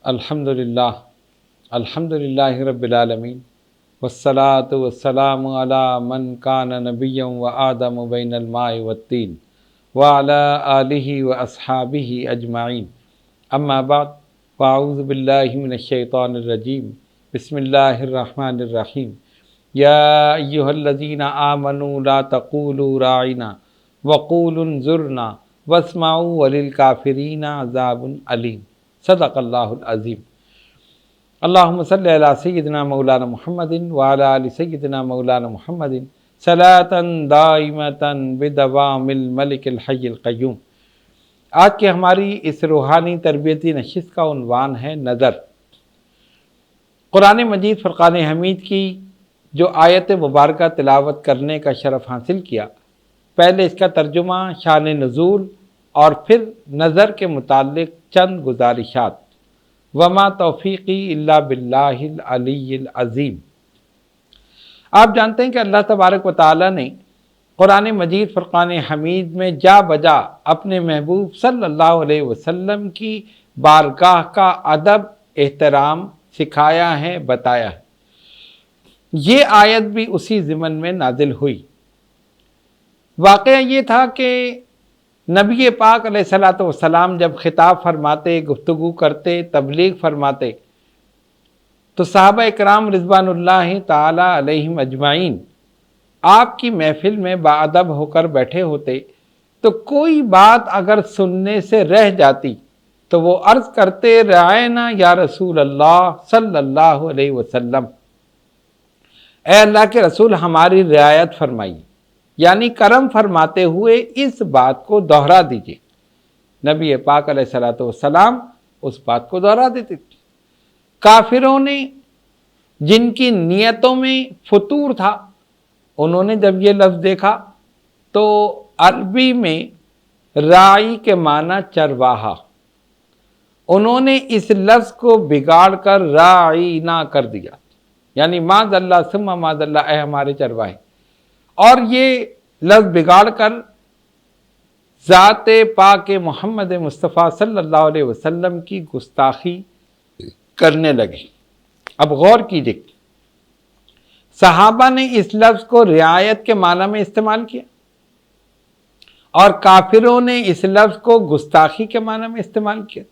الحمدللہ رب العالمین والصلاة والسلام علی من کان نبیا و آدم بین الماء والطین وعلی آلہ و اصحابہ اجمعین اما بعد فاعوذ باللہ من الشیطان الرجیم بسم اللہ الرحمن الرحیم یا ایہا الذین آمنوا لا تقولوا راعنا وقولوا انظرنا واسمعوا وللکافرین عذاب علیم۔ صدق اللہ العظیم۔ اللہم صلی علی سیدنا مولانا محمد وعلی آل سیدنا مولانا محمد صلاۃ دائمۃ بدوام الملک الحی القیوم۔ آج کی ہماری اس روحانی تربیتی نشست کا عنوان ہے نظر۔ قرآن مجید فرقان حمید کی جو آیت مبارکہ تلاوت کرنے کا شرف حاصل کیا، پہلے اس کا ترجمہ، شان نزول اور پھر نظر کے متعلق چند گزارشات۔ وما توفیقی الا باللہ العلی العظیم۔ آپ جانتے ہیں کہ اللہ تبارک و تعالی نے قرآن مجید فرقان حمید میں جا بجا اپنے محبوب صلی اللہ علیہ وسلم کی بارگاہ کا ادب احترام سکھایا ہے، بتایا ہے۔ یہ آیت بھی اسی ضمن میں نازل ہوئی۔ واقعہ یہ تھا کہ نبی پاک علیہ الصلوۃ والسلام جب خطاب فرماتے، گفتگو کرتے، تبلیغ فرماتے، تو صحابہ اکرام رضوان اللہ تعالی علیہم اجمعین آپ کی محفل میں باادب ہو کر بیٹھے ہوتے، تو کوئی بات اگر سننے سے رہ جاتی تو وہ عرض کرتے، رعینا یا رسول اللہ صلی اللہ علیہ وسلم، اے اللہ کے رسول ہماری رعایت فرمائیے، یعنی کرم فرماتے ہوئے اس بات کو دہرا دیجیے۔ نبی پاک علیہ الصلوۃ والسلام اس بات کو دہرا دیتے تھے۔ کافروں نے، جن کی نیتوں میں فتور تھا، انہوں نے جب یہ لفظ دیکھا تو عربی میں راعی کے معنی چرواہا، انہوں نے اس لفظ کو بگاڑ کر راعینا کر دیا، یعنی معاذ اللہ ثم معاذ اللہ، اے ہمارے چرواہے، اور یہ لفظ بگاڑ کر ذات پاک محمد مصطفیٰ صلی اللہ علیہ وسلم کی گستاخی کرنے لگے۔ اب غور کیجئے، صحابہ نے اس لفظ کو رعایت کے معنی میں استعمال کیا اور کافروں نے اس لفظ کو گستاخی کے معنی میں استعمال کیا۔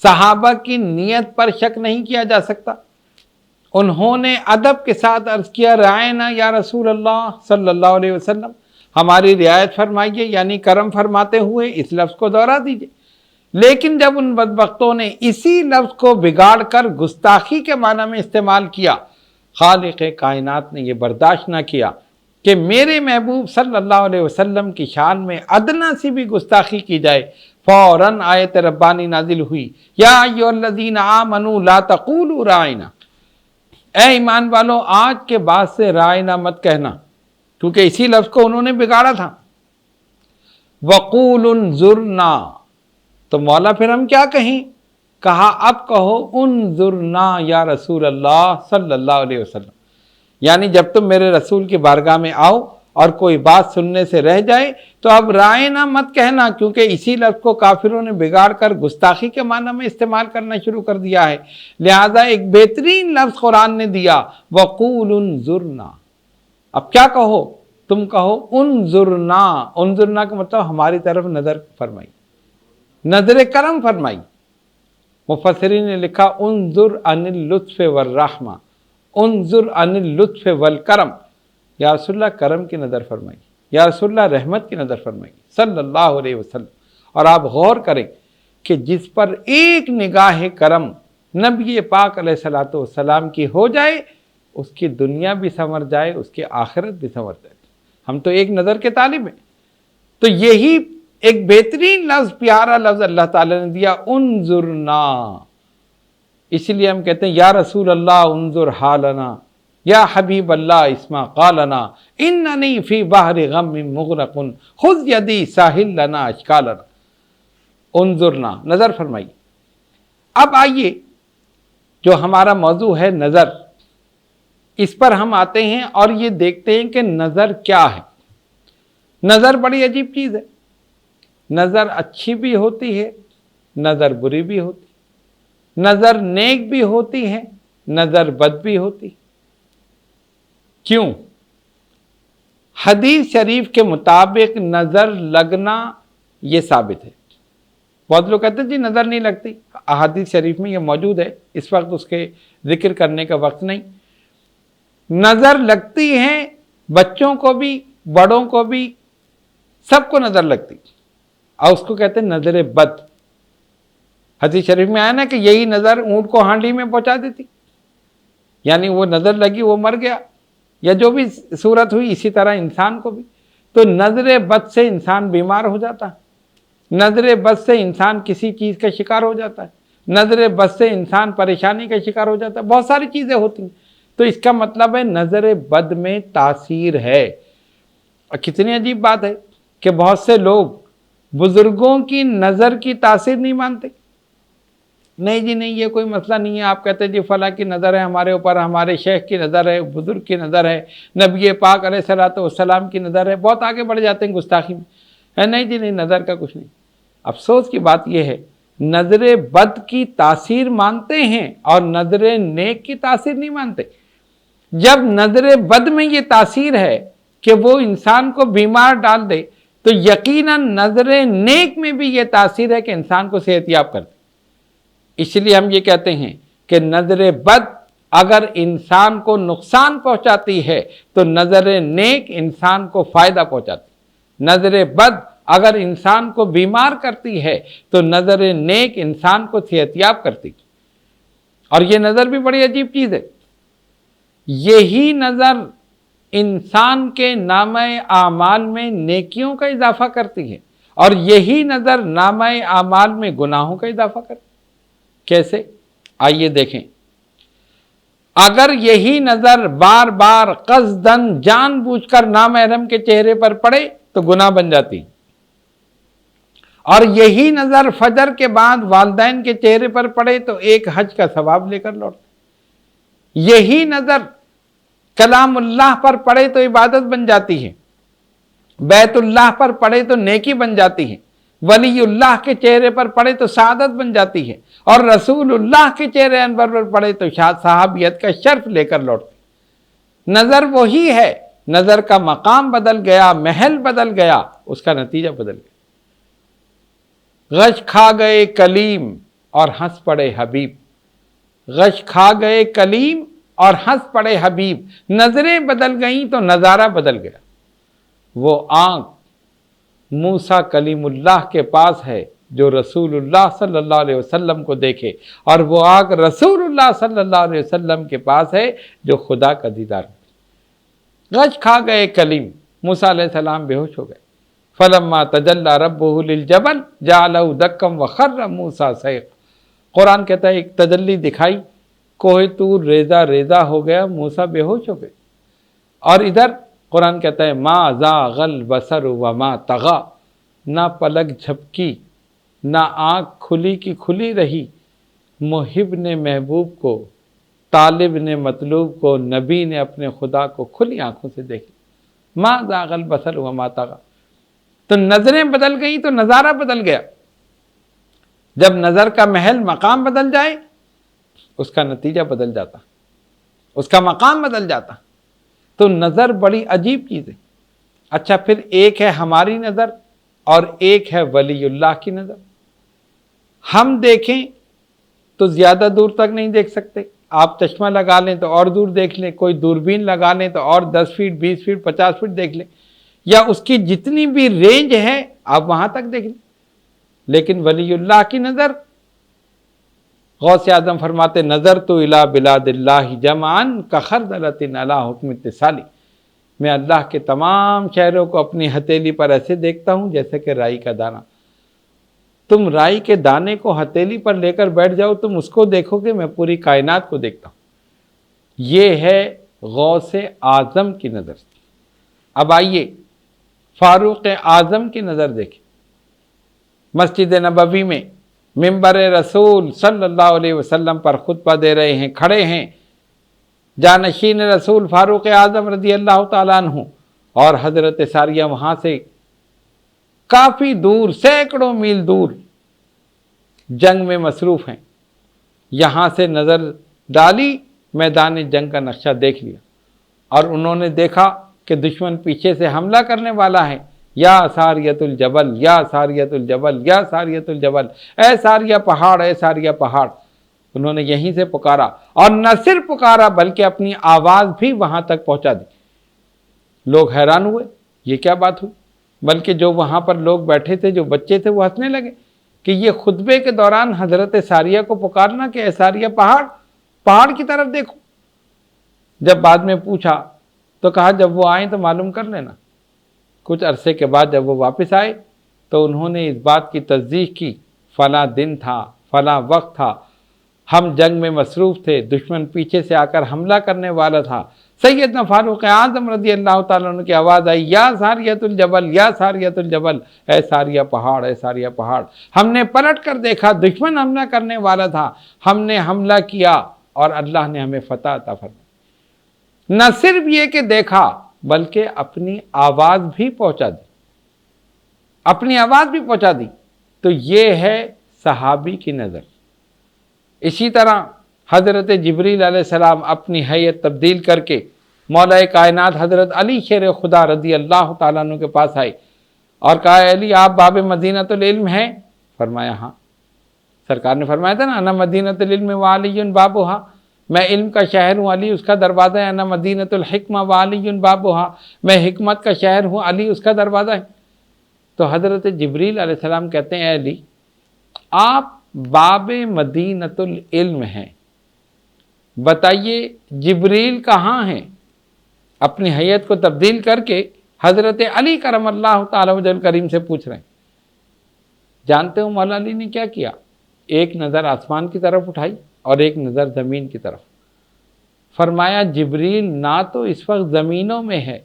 صحابہ کی نیت پر شک نہیں کیا جا سکتا۔ انہوں نے ادب کے ساتھ عرض کیا، رعینا یا رسول اللہ صلی اللہ علیہ وسلم، ہماری رعایت فرمائیے، یعنی کرم فرماتے ہوئے اس لفظ کو دہرا دیجیے۔ لیکن جب ان بدبختوں نے اسی لفظ کو بگاڑ کر گستاخی کے معنی میں استعمال کیا، خالق کائنات نے یہ برداشت نہ کیا کہ میرے محبوب صلی اللہ علیہ وسلم کی شان میں ادنا سی بھی گستاخی کی جائے۔ فوراً آیت ربانی نازل ہوئی، یا ایھا الذین آمنوا لا تقولوا راعنا، اے ایمان والو آج کے بعد سے رائنا مت کہنا، کیونکہ اسی لفظ کو انہوں نے بگاڑا تھا۔ وقولوا انظرنا، تو مولا پھر ہم کیا کہیں؟ کہا اب کہو انظرنا یا رسول اللہ صلی اللہ علیہ وسلم، یعنی جب تم میرے رسول کی بارگاہ میں آؤ اور کوئی بات سننے سے رہ جائے تو اب رائنا مت کہنا، کیونکہ اسی لفظ کو کافروں نے بگاڑ کر گستاخی کے معنی میں استعمال کرنا شروع کر دیا ہے۔ لہذا ایک بہترین لفظ قرآن نے دیا، وقول انظرنا۔ اب کیا کہو؟ تم کہو انظرنا۔ انظرنا کا مطلب ہماری طرف نظر فرمائی، نظر کرم فرمائی۔ مفسرین نے لکھا انظر عن اللطف والرحمہ، انظر عن اللطف والکرم، یا رسول اللہ کرم کی نظر فرمائی، یا رسول اللہ رحمت کی نظر فرمائی صلی اللہ علیہ وسلم۔ اور آپ غور کریں کہ جس پر ایک نگاہ کرم نبی پاک علیہ الصلوۃ والسلام کی ہو جائے، اس کی دنیا بھی سنور جائے، اس کی آخرت بھی سنور جائے۔ ہم تو ایک نظر کے طالب ہیں، تو یہی ایک بہترین لفظ، پیارا لفظ اللہ تعالی نے دیا، انظرنا۔ اس لیے ہم کہتے ہیں یا رسول اللہ انظر حالنا، یا حبیب اللہ اسمع قالنا، اننی فی بحر غم مغرق خذ یدی ساحل لنا اشکالنا۔ انظرنا، نظر فرمائی۔ اب آئیے جو ہمارا موضوع ہے نظر، اس پر ہم آتے ہیں اور یہ دیکھتے ہیں کہ نظر کیا ہے۔ نظر بڑی عجیب چیز ہے، نظر اچھی بھی ہوتی ہے، نظر بری بھی ہوتی ہے، نظر نیک بھی ہوتی ہے، نظر بد بھی ہوتی. کیوں؟ حدیث شریف کے مطابق نظر لگنا یہ ثابت ہے. بہت لوگ کہتے ہیں جی نظر نہیں لگتی، احادیث شریف میں یہ موجود ہے، اس وقت اس کے ذکر کرنے کا وقت نہیں. نظر لگتی ہے، بچوں کو بھی بڑوں کو بھی، سب کو نظر لگتی، اور اس کو کہتے ہیں نظر بد. حدیث شریف میں آیا نا کہ یہی نظر اونٹ کو ہانڈی میں پہنچا دیتی، یعنی وہ نظر لگی وہ مر گیا، یا جو بھی صورت ہوئی. اسی طرح انسان کو بھی تو نظر بد سے انسان بیمار ہو جاتا ہے، نظر بد سے انسان کسی چیز کا شکار ہو جاتا ہے، نظر بد سے انسان پریشانی کا شکار ہو جاتا ہے، بہت ساری چیزیں ہوتی ہیں. تو اس کا مطلب ہے نظر بد میں تاثیر ہے. اور کتنی عجیب بات ہے کہ بہت سے لوگ بزرگوں کی نظر کی تاثیر نہیں مانتے. نہیں جی نہیں، یہ کوئی مسئلہ نہیں ہے. آپ کہتے ہیں جی فلاں کی نظر ہے ہمارے اوپر، ہمارے شیخ کی نظر ہے، بزرگ کی نظر ہے، نبی پاک علیہ الصلوۃ والسلام کی نظر ہے. بہت آگے بڑھ جاتے ہیں گستاخی میں. نہیں جی نہیں، نظر کا کچھ نہیں. افسوس کی بات یہ ہے نظر بد کی تاثیر مانتے ہیں اور نظر نیک کی تاثیر نہیں مانتے. جب نظر بد میں یہ تاثیر ہے کہ وہ انسان کو بیمار ڈال دے، تو یقیناً نظر نیک میں بھی یہ تاثیر ہے کہ انسان کو صحت یاب کر دے. اس لیے ہم یہ کہتے ہیں کہ نظر بد اگر انسان کو نقصان پہنچاتی ہے تو نظر نیک انسان کو فائدہ پہنچاتی. نظر بد اگر انسان کو بیمار کرتی ہے تو نظر نیک انسان کو صحت یاب کرتی. اور یہ نظر بھی بڑی عجیب چیز ہے. یہی نظر انسان کے نامہ اعمال میں نیکیوں کا اضافہ کرتی ہے، اور یہی نظر نامہ اعمال میں گناہوں کا اضافہ کرتی ہے. کیسے؟ آئیے دیکھیں. اگر یہی نظر بار بار قصداً جان بوجھ کر نامحرم کے چہرے پر پڑے تو گناہ بن جاتی، اور یہی نظر فجر کے بعد والدین کے چہرے پر پڑے تو ایک حج کا ثواب لے کر لوٹتے. یہی نظر کلام اللہ پر پڑے تو عبادت بن جاتی ہے، بیت اللہ پر پڑے تو نیکی بن جاتی ہے، ولی اللہ کے چہرے پر پڑے تو سعادت بن جاتی ہے، اور رسول اللہ کے چہرے انور پر پڑے تو صحابیت کا شرف لے کر لوٹتے. نظر وہی ہے، نظر کا مقام بدل گیا، محل بدل گیا، اس کا نتیجہ بدل گیا. غش کھا گئے کلیم اور ہنس پڑے حبیب. غش کھا گئے کلیم اور ہنس پڑے حبیب. نظریں بدل گئیں تو نظارہ بدل گیا. وہ آنکھ موسیٰ کلیم اللہ کے پاس ہے جو رسول اللہ صلی اللہ علیہ وسلم کو دیکھے، اور وہ آنکھ رسول اللہ صلی اللہ علیہ وسلم کے پاس ہے جو خدا کا دیدار کرے. غش کھا گئے کلیم، موسیٰ علیہ السلام بے ہوش ہو گئے. فلما تجلی ربہ للجبل جعلہ دکا وخر موسیٰ صعقا. قرآن کہتا ہے ایک تجلی دکھائی، کوہ طور ریزہ ریزہ ہو گیا، موسیٰ بے ہوش ہو گئے. اور ادھر قرآن کہتا ہے ما زاغ البصر وما طغی. نہ پلک جھپکی، نہ آنکھ کھلی کی کھلی رہی. محب نے محبوب کو، طالب نے مطلوب کو، نبی نے اپنے خدا کو کھلی آنکھوں سے دیکھ لیا. ما زاغ البصر وما طغی. تو نظریں بدل گئیں تو نظارہ بدل گیا. جب نظر کا محل مقام بدل جائے اس کا نتیجہ بدل جاتا، اس کا مقام بدل جاتا. تو نظر بڑی عجیب چیز ہے. اچھا پھر ایک ہے ہماری نظر اور ایک ہے ولی اللہ کی نظر. ہم دیکھیں تو زیادہ دور تک نہیں دیکھ سکتے. آپ چشمہ لگا لیں تو اور دور دیکھ لیں، کوئی دوربین لگا لیں تو اور 10 فٹ 20 فٹ 50 فٹ دیکھ لیں، یا اس کی جتنی بھی رینج ہے آپ وہاں تک دیکھ لیں. لیکن ولی اللہ کی نظر، غوث اعظم فرماتے نظر تو الی بلاد اللہ جمعاً کخردلۃ علی حکم اتصالی. میں اللہ کے تمام شہروں کو اپنی ہتھیلی پر ایسے دیکھتا ہوں جیسے کہ رائی کا دانہ. تم رائی کے دانے کو ہتھیلی پر لے کر بیٹھ جاؤ، تم اس کو دیکھو گے، میں پوری کائنات کو دیکھتا ہوں. یہ ہے غوث اعظم کی نظر. اب آئیے فاروق اعظم کی نظر دیکھیں. مسجد نبوی میں منبر رسول صلی اللہ علیہ وسلم پر خطبہ دے رہے ہیں، کھڑے ہیں جانشین رسول فاروق اعظم رضی اللہ تعالیٰ عنہ، اور حضرت ساریہ وہاں سے کافی دور، سینکڑوں میل دور جنگ میں مصروف ہیں. یہاں سے نظر ڈالی، میدان جنگ کا نقشہ دیکھ لیا، اور انہوں نے دیکھا کہ دشمن پیچھے سے حملہ کرنے والا ہے۔ یا ساریۃ الجبل، یا ساریۃ الجبل، یا ساریۃ الجبل، اے ساریہ پہاڑ، اے ساریہ پہاڑ۔ انہوں نے یہیں سے پکارا، اور نہ صرف پکارا بلکہ اپنی آواز بھی وہاں تک پہنچا دی۔ لوگ حیران ہوئے، یہ کیا بات ہوئی؟ بلکہ جو وہاں پر لوگ بیٹھے تھے، جو بچے تھے، وہ ہنسنے لگے کہ یہ خطبے کے دوران حضرت ساریہ کو پکارنا کہ اے ساریہ پہاڑ، پہاڑ کی طرف دیکھو۔ جب بعد میں پوچھا تو کہا جب وہ آئیں تو معلوم کر لینا۔ کچھ عرصے کے بعد جب وہ واپس آئے تو انہوں نے اس بات کی تصدیق کی، فلاں دن تھا، فلاں وقت تھا، ہم جنگ میں مصروف تھے، دشمن پیچھے سے آ کر حملہ کرنے والا تھا، سیدنا فاروق اعظم رضی اللہ تعالیٰ عنہ کی آواز آئی، یا ساریۃ الجبل، یا ساریۃ الجبل، اے ساریہ پہاڑ، اے ساریہ پہاڑ۔ ہم نے پلٹ کر دیکھا، دشمن حملہ کرنے والا تھا، ہم نے حملہ کیا اور اللہ نے ہمیں فتح عطا فرمائی۔ نہ صرف یہ کہ دیکھا بلکہ اپنی آواز بھی پہنچا دی، اپنی آواز بھی پہنچا دی۔ تو یہ ہے صحابی کی نظر۔ اسی طرح حضرت جبریل علیہ السلام اپنی حیت تبدیل کر کے مولا کائنات حضرت علی شیر خدا رضی اللہ تعالیٰ عنہ کے پاس آئے اور کہا، اے علی آپ باب مدینۃ العلم ہیں؟ فرمایا ہاں۔ سرکار نے فرمایا تھا نا، انا مدینۃ العلم وعلی بابھا، میں علم کا شہر ہوں، علی اس کا دروازہ ہے۔ انا مدینۃ الحکمہ وعلی بابھا، میں حکمت کا شہر ہوں، علی اس کا دروازہ ہے۔ تو حضرت جبریل علیہ السلام کہتے ہیں، اے علی آپ باب مدینۃ العلم ہیں، بتائیے جبریل کہاں ہیں؟ اپنی حیت کو تبدیل کر کے حضرت علی کرم اللہ تعالی وجہ الکریم سے پوچھ رہے ہیں۔ جانتے ہو مولا علی نے کیا کیا؟ ایک نظر آسمان کی طرف اٹھائی اور ایک نظر زمین کی طرف۔ فرمایا جبریل نہ تو اس وقت زمینوں میں ہے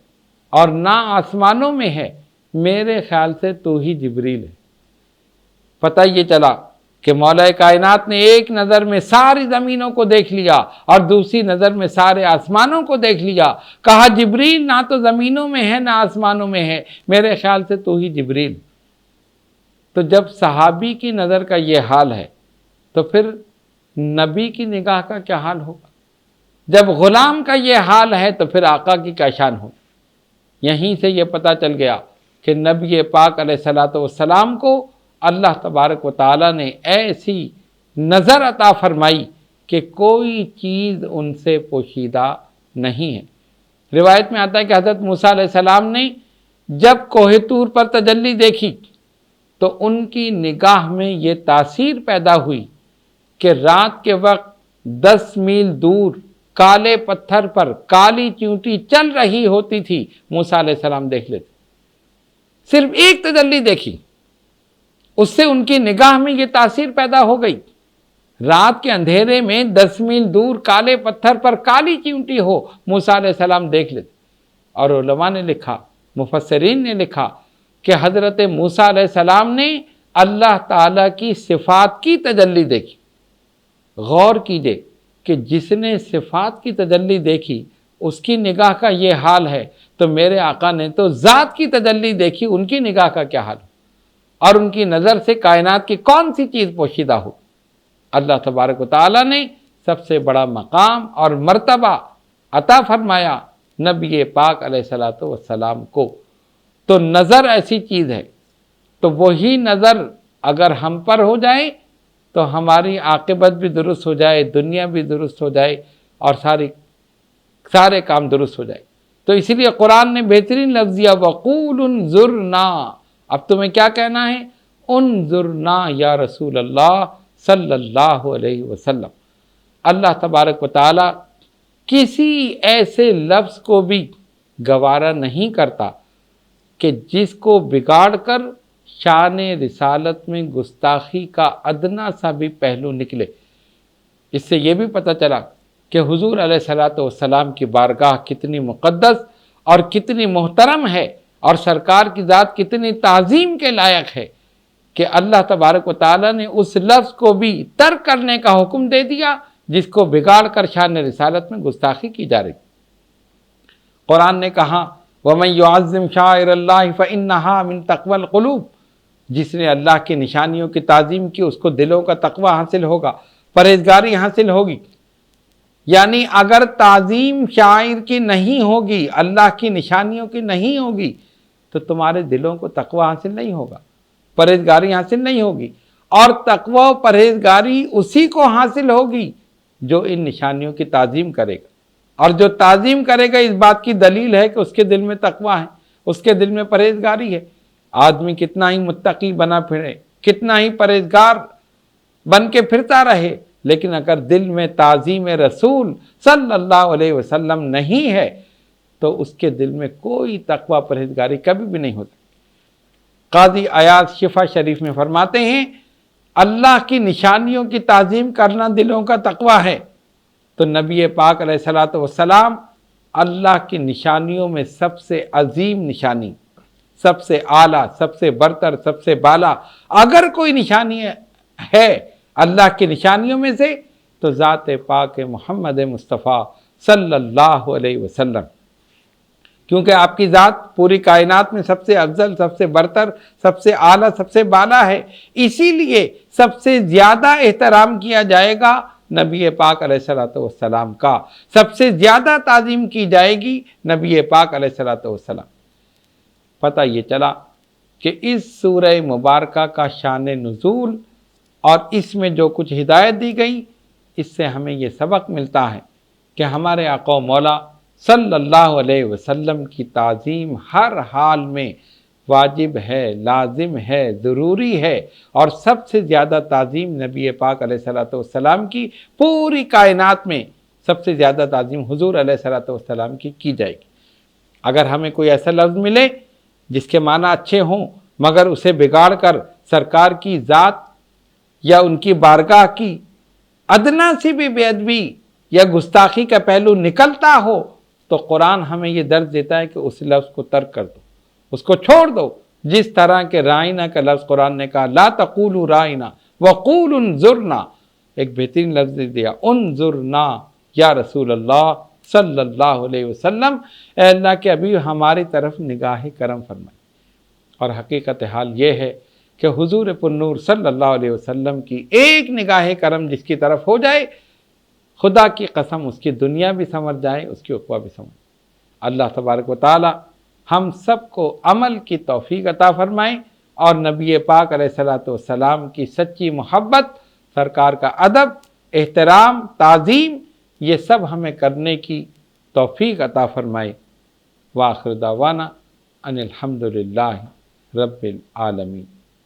اور نہ آسمانوں میں ہے، میرے خیال سے تو ہی جبریل ہے۔ پتہ یہ چلا کہ مولا کائنات نے ایک نظر میں ساری زمینوں کو دیکھ لیا اور دوسری نظر میں سارے آسمانوں کو دیکھ لیا۔ کہا جبریل نہ تو زمینوں میں ہے نہ آسمانوں میں ہے، میرے خیال سے تو ہی جبریل۔ تو جب صحابی کی نظر کا یہ حال ہے تو پھر نبی کی نگاہ کا کیا حال ہوگا؟ جب غلام کا یہ حال ہے تو پھر آقا کی کیا شان ہوگی؟ یہیں سے یہ پتہ چل گیا کہ نبی پاک علیہ الصلوۃ والسلام کو اللہ تبارک و تعالیٰ نے ایسی نظر عطا فرمائی کہ کوئی چیز ان سے پوشیدہ نہیں ہے۔ روایت میں آتا ہے کہ حضرت موسیٰ علیہ السلام نے جب کوہ طور پر تجلی دیکھی تو ان کی نگاہ میں یہ تاثیر پیدا ہوئی کہ رات کے وقت 10 میل دور کالے پتھر پر کالی چیونٹی چل رہی ہوتی تھی، موسیٰ علیہ السلام دیکھ لیتے۔ صرف ایک تجلی دیکھی، اس سے ان کی نگاہ میں یہ تاثیر پیدا ہو گئی۔ رات کے اندھیرے میں 10 میل دور کالے پتھر پر کالی چیونٹی ہو، موسیٰ علیہ السلام دیکھ لیتے۔ اور علماء نے لکھا، مفسرین نے لکھا کہ حضرت موسیٰ علیہ السلام نے اللہ تعالیٰ کی صفات کی تجلی دیکھی۔ غور کیجئے کہ جس نے صفات کی تجلی دیکھی اس کی نگاہ کا یہ حال ہے، تو میرے آقا نے تو ذات کی تجلی دیکھی، ان کی نگاہ کا کیا حال؟ اور ان کی نظر سے کائنات کی کون سی چیز پوشیدہ ہو؟ اللہ تبارک و تعالیٰ نے سب سے بڑا مقام اور مرتبہ عطا فرمایا نبی پاک علیہ الصلوۃ والسلام کو۔ تو نظر ایسی چیز ہے، تو وہی نظر اگر ہم پر ہو جائے تو ہماری عاقبت بھی درست ہو جائے، دنیا بھی درست ہو جائے اور سارے کام درست ہو جائے۔ تو اسی لیے قرآن نے بہترین لفظ دیا، وَقُولُ انظُرْنَا، اب تمہیں کیا کہنا ہے؟ انظرنا یا رسول اللہ صلی اللہ علیہ وسلم۔ اللہ تبارک و تعالی کسی ایسے لفظ کو بھی گوارا نہیں کرتا کہ جس کو بگاڑ کر شان رسالت میں گستاخی کا ادنا سا بھی پہلو نکلے۔ اس سے یہ بھی پتہ چلا کہ حضور علیہ الصلوۃ والسلام کی بارگاہ کتنی مقدس اور کتنی محترم ہے، اور سرکار کی ذات کتنی تعظیم کے لائق ہے کہ اللہ تبارک و تعالیٰ نے اس لفظ کو بھی ترک کرنے کا حکم دے دیا جس کو بگاڑ کر شان رسالت میں گستاخی کی جا رہی۔ قرآن نے کہا، وَمَن يُعَظِّمْ شَعَائِرَ اللَّهِ فَإِنَّهَا مِن تَقْوَى الْقُلُوبِ، جس نے اللہ کی نشانیوں کی تعظیم کی اس کو دلوں کا تقوی حاصل ہوگا۔ پرہیزگاری حاصل ہوگی۔ یعنی اگر تعظیم شاعر کی نہیں ہوگی، اللہ کی نشانیوں کی نہیں ہوگی، تو تمہارے دلوں کو تقوی حاصل نہیں ہوگا، پرہیزگاری حاصل نہیں ہوگی۔ اور تقوی و پرہیزگاری اسی کو حاصل ہوگی جو ان نشانیوں کی تعظیم کرے گا، اور جو تعظیم کرے گا اس بات کی دلیل ہے کہ اس کے دل میں تقوی ہے، اس کے دل میں پرہیزگاری ہے۔ آدمی کتنا ہی متقی بنا پھرے، کتنا ہی پرہیزگار بن کے پھرتا رہے، لیکن اگر دل میں تعظیم رسول صلی اللہ علیہ وسلم نہیں ہے تو اس کے دل میں کوئی تقوی پرہیزگاری کبھی بھی نہیں ہوتا۔ قاضی ایاز شفا شریف میں فرماتے ہیں اللہ کی نشانیوں کی تعظیم کرنا دلوں کا تقوی ہے، تو نبی پاک علیہ الصلوۃ والسلام اللہ کی نشانیوں میں سب سے عظیم نشانی، سب سے اعلیٰ، سب سے برتر، سب سے بالا اگر کوئی نشانی ہے اللہ کی نشانیوں میں سے تو ذات پاک محمد مصطفیٰ صلی اللہ علیہ وسلم، کیونکہ آپ کی ذات پوری کائنات میں سب سے افضل، سب سے برتر، سب سے اعلیٰ، سب سے بالا ہے، اسی لیے سب سے زیادہ احترام کیا جائے گا نبی پاک علیہ الصلوۃ والسلام کا، سب سے زیادہ تعظیم کی جائے گی نبی پاک علیہ الصلوۃ والسلام۔ پتہ یہ چلا کہ اس سورہ مبارکہ کا شان نزول اور اس میں جو کچھ ہدایت دی گئی، اس سے ہمیں یہ سبق ملتا ہے کہ ہمارے آقا و مولا صلی اللہ علیہ وسلم کی تعظیم ہر حال میں واجب ہے، لازم ہے، ضروری ہے، اور سب سے زیادہ تعظیم نبی پاک علیہ الصلوۃ والسلام کی پوری کائنات میں سب سے زیادہ تعظیم حضور علیہ الصلوۃ والسلام کی جائے گی۔ اگر ہمیں کوئی ایسا لفظ ملے جس کے معنی اچھے ہوں مگر اسے بگاڑ کر سرکار کی ذات یا ان کی بارگاہ کی ادنا سی بھی بے ادبی یا گستاخی کا پہلو نکلتا ہو تو قرآن ہمیں یہ درس دیتا ہے کہ اس لفظ کو ترک کر دو، اس کو چھوڑ دو۔ جس طرح کہ رائنا کا لفظ قرآن نے کہا لا تقولوا رائنا وقولوا انظرنا، ایک بہترین لفظ دیا انظرنا یا رسول اللہ صلی اللہ علیہ وسلم، اے اللہ کے ابھی ہماری طرف نگاہ کرم فرمائے۔ اور حقیقت حال یہ ہے کہ حضور پرنور صلی اللہ علیہ وسلم کی ایک نگاہ کرم جس کی طرف ہو جائے، خدا کی قسم اس کی دنیا بھی سنور جائے، اس کی عقبہ بھی سنور جائے۔ اللہ تبارک و تعالی ہم سب کو عمل کی توفیق عطا فرمائیں، اور نبی پاک علیہ الصلوۃ والسلام کی سچی محبت، سرکار کا ادب، احترام، تعظیم، یہ سب ہمیں کرنے کی توفیق عطا فرمائے۔ وآخر دعوانا ان الحمد للہ رب العالمین۔